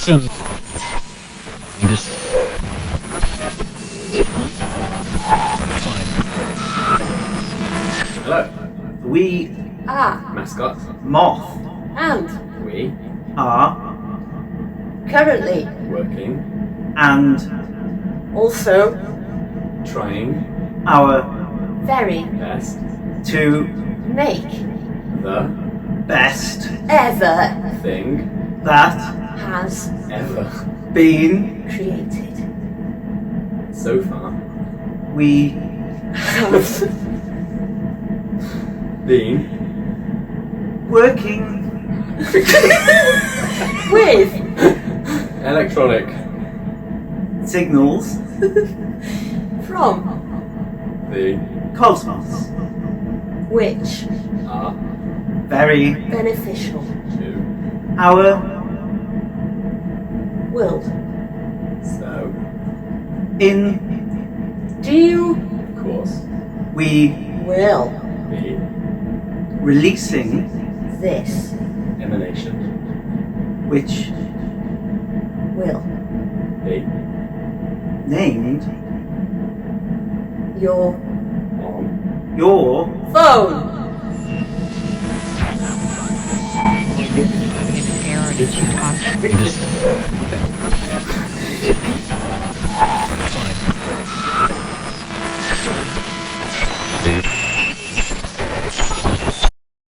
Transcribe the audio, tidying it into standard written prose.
listen. Just fine. Hello. We are Mascot Moth and We are currently working and also trying our very best to make the best ever thing that has ever been created. so far we Has been working with electronic signals from the cosmos which are very beneficial to our will so in due course we will be releasing this emanation which will be named your on your phone. Just fine.